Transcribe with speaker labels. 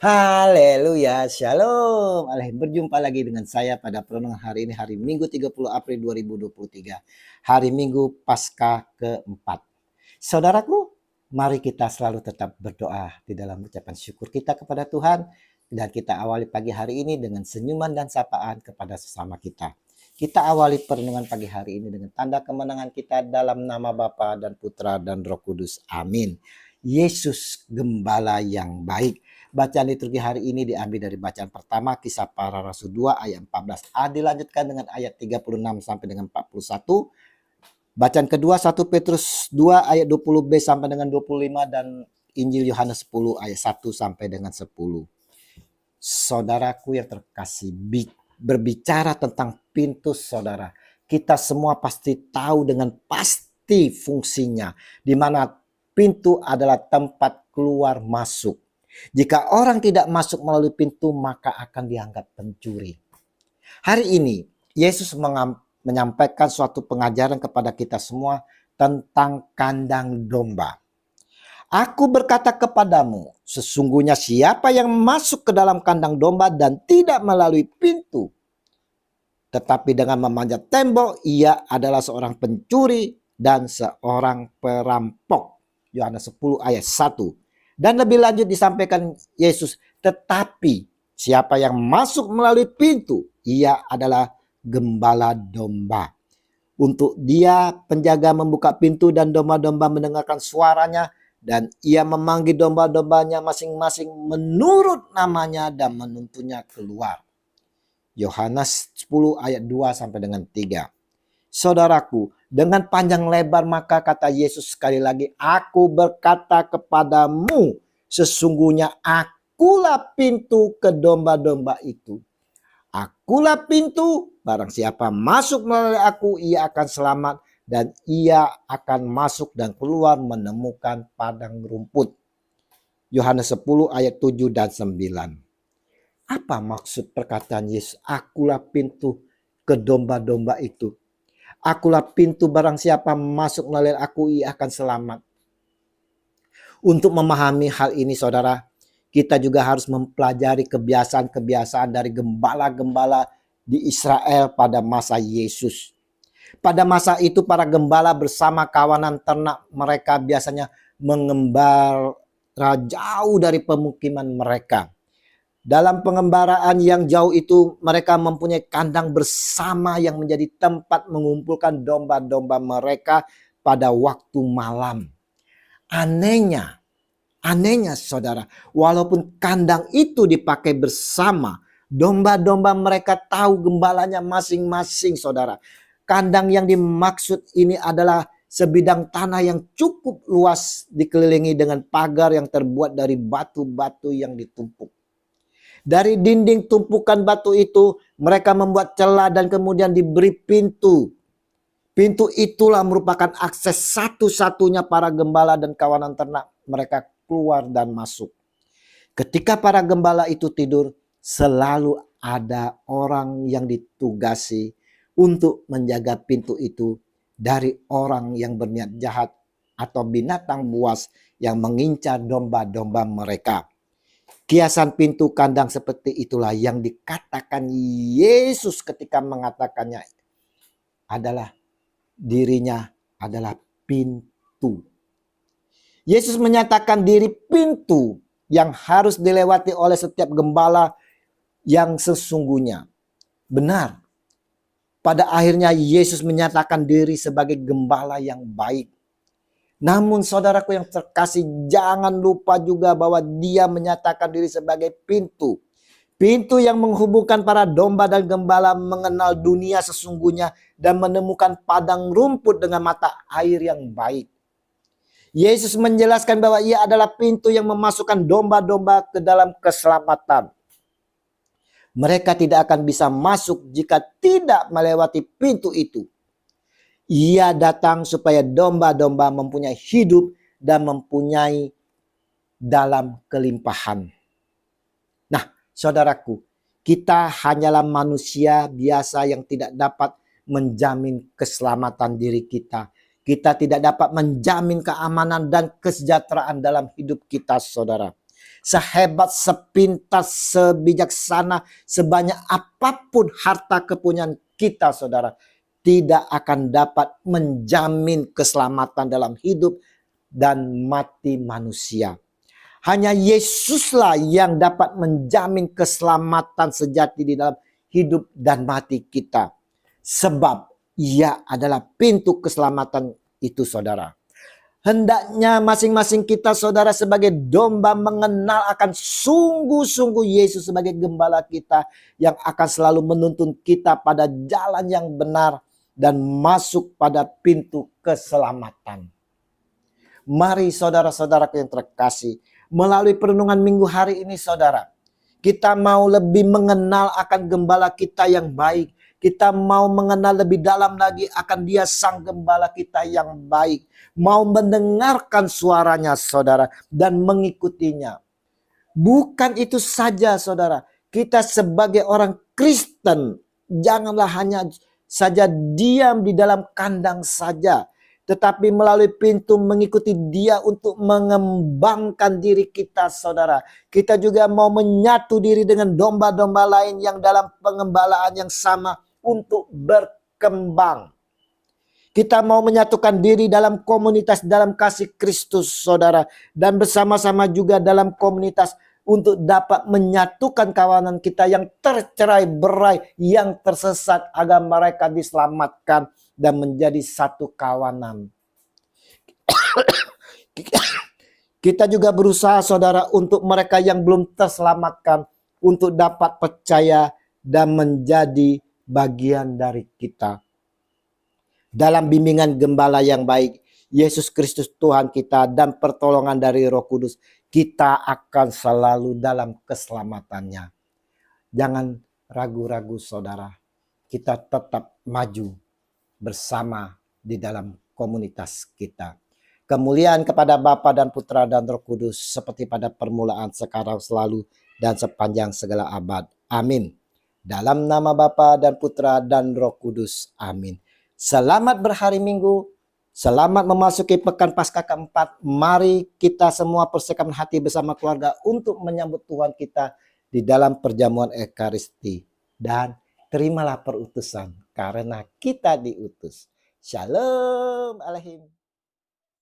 Speaker 1: Haleluya, shalom. Berjumpa lagi dengan saya pada perenungan hari ini, hari Minggu 30 April 2023. Hari Minggu Paskah keempat. Saudaraku, mari kita selalu tetap berdoa di dalam ucapan syukur kita kepada Tuhan. Dan kita awali pagi hari ini dengan senyuman dan sapaan kepada sesama kita. Kita awali perenungan pagi hari ini dengan tanda kemenangan kita dalam nama Bapa dan Putra dan Roh Kudus. Amin. Yesus Gembala yang baik. Bacaan liturgi hari ini diambil dari bacaan pertama Kisah Para Rasul 2 ayat 14a dilanjutkan dengan ayat 36 sampai dengan 41. Bacaan kedua 1 Petrus 2 ayat 20b sampai dengan 25 dan Injil Yohanes 10 ayat 1 sampai dengan 10. Saudaraku yang terkasih, berbicara tentang pintu saudara, kita semua pasti tahu dengan pasti fungsinya, di mana pintu adalah tempat keluar masuk. Jika orang tidak masuk melalui pintu, maka akan dianggap pencuri. Hari ini, Yesus menyampaikan suatu pengajaran kepada kita semua tentang kandang domba. Aku berkata kepadamu, sesungguhnya siapa yang masuk ke dalam kandang domba dan tidak melalui pintu, tetapi dengan memanjat tembok, ia adalah seorang pencuri dan seorang perampok. Yohanes 10 ayat 1. Dan lebih lanjut disampaikan Yesus, tetapi siapa yang masuk melalui pintu, ia adalah gembala domba. Untuk dia penjaga membuka pintu dan domba-domba mendengarkan suaranya, dan ia memanggil domba-dombanya masing-masing menurut namanya dan menuntunnya keluar. Yohanes 10 ayat 2 sampai dengan 3. Saudaraku, dengan panjang lebar maka kata Yesus sekali lagi, aku berkata kepadamu, sesungguhnya akulah pintu ke domba-domba itu. Akulah pintu, barang siapa masuk melalui aku, ia akan selamat dan ia akan masuk dan keluar menemukan padang rumput. Yohanes 10 ayat 7 dan 9. Apa maksud perkataan Yesus, akulah pintu ke domba-domba itu? Akulah pintu, barang siapa masuk melalui aku, ia akan selamat. Untuk memahami hal ini saudara, kita juga harus mempelajari kebiasaan-kebiasaan dari gembala-gembala di Israel pada masa Yesus. Pada masa itu para gembala bersama kawanan ternak mereka biasanya mengembara jauh dari pemukiman mereka. Dalam pengembaraan yang jauh itu, mereka mempunyai kandang bersama yang menjadi tempat mengumpulkan domba-domba mereka pada waktu malam. Anehnya saudara, walaupun kandang itu dipakai bersama, domba-domba mereka tahu gembalanya masing-masing saudara. Kandang yang dimaksud ini adalah sebidang tanah yang cukup luas dikelilingi dengan pagar yang terbuat dari batu-batu yang ditumpuk. Dari dinding tumpukan batu itu mereka membuat celah dan kemudian diberi pintu. Pintu itulah merupakan akses satu-satunya para gembala dan kawanan ternak mereka keluar dan masuk. Ketika para gembala itu tidur, selalu ada orang yang ditugasi untuk menjaga pintu itu dari orang yang berniat jahat atau binatang buas yang mengincar domba-domba mereka. Kiasan pintu kandang seperti itulah yang dikatakan Yesus ketika mengatakannya adalah dirinya adalah pintu. Yesus menyatakan diri pintu yang harus dilewati oleh setiap gembala yang sesungguhnya. Benar. Pada akhirnya Yesus menyatakan diri sebagai gembala yang baik. Namun saudaraku yang terkasih, jangan lupa juga bahwa dia menyatakan diri sebagai pintu. Pintu yang menghubungkan para domba dan gembala mengenal dunia sesungguhnya dan menemukan padang rumput dengan mata air yang baik. Yesus menjelaskan bahwa ia adalah pintu yang memasukkan domba-domba ke dalam keselamatan. Mereka tidak akan bisa masuk jika tidak melewati pintu itu. Ia datang supaya domba-domba mempunyai hidup dan mempunyai dalam kelimpahan. Nah, saudaraku, kita hanyalah manusia biasa yang tidak dapat menjamin keselamatan diri kita. Kita tidak dapat menjamin keamanan dan kesejahteraan dalam hidup kita, saudara. sehebat, sepintas, sebijaksana, sebanyak apapun harta kepunyaan kita, saudara, tidak akan dapat menjamin keselamatan dalam hidup dan mati manusia. Hanya Yesuslah yang dapat menjamin keselamatan sejati di dalam hidup dan mati kita. Sebab Ia adalah pintu keselamatan itu, saudara. Hendaknya masing-masing kita, saudara, sebagai domba mengenal akan sungguh-sungguh Yesus sebagai gembala kita yang akan selalu menuntun kita pada jalan yang benar dan masuk pada pintu keselamatan. Mari saudara-saudaraku yang terkasih, melalui perenungan minggu hari ini, saudara, kita mau lebih mengenal akan gembala kita yang baik. Kita mau mengenal lebih dalam lagi akan Dia sang gembala kita yang baik. Mau mendengarkan suaranya, saudara, dan mengikutinya. Bukan itu saja, saudara. Kita sebagai orang Kristen, janganlah hanya saja diam di dalam kandang saja, tetapi melalui pintu mengikuti Dia untuk mengembangkan diri kita, saudara. Kita juga mau menyatu diri dengan domba-domba lain yang dalam pengembalaan yang sama untuk berkembang. Kita mau menyatukan diri dalam komunitas dalam kasih Kristus, saudara. Dan bersama-sama juga dalam komunitas untuk dapat menyatukan kawanan kita yang tercerai-berai, yang tersesat, agar mereka diselamatkan dan menjadi satu kawanan. Kita juga berusaha, saudara, untuk mereka yang belum terselamatkan, untuk dapat percaya dan menjadi bagian dari kita. Dalam bimbingan gembala yang baik, Yesus Kristus Tuhan kita, dan pertolongan dari Roh Kudus, kita akan selalu dalam keselamatannya. Jangan ragu-ragu, saudara. Kita tetap maju bersama di dalam komunitas kita. Kemuliaan kepada Bapa dan Putra dan Roh Kudus, seperti pada permulaan, sekarang, selalu, dan sepanjang segala abad. Amin. Dalam nama Bapa dan Putra dan Roh Kudus. Amin. Selamat berhari Minggu. Selamat memasuki pekan Paskah keempat. Mari kita semua persiapkan hati bersama keluarga untuk menyambut Tuhan kita di dalam perjamuan Ekaristi. Dan terimalah perutusan karena kita diutus. Shalom Alaikum.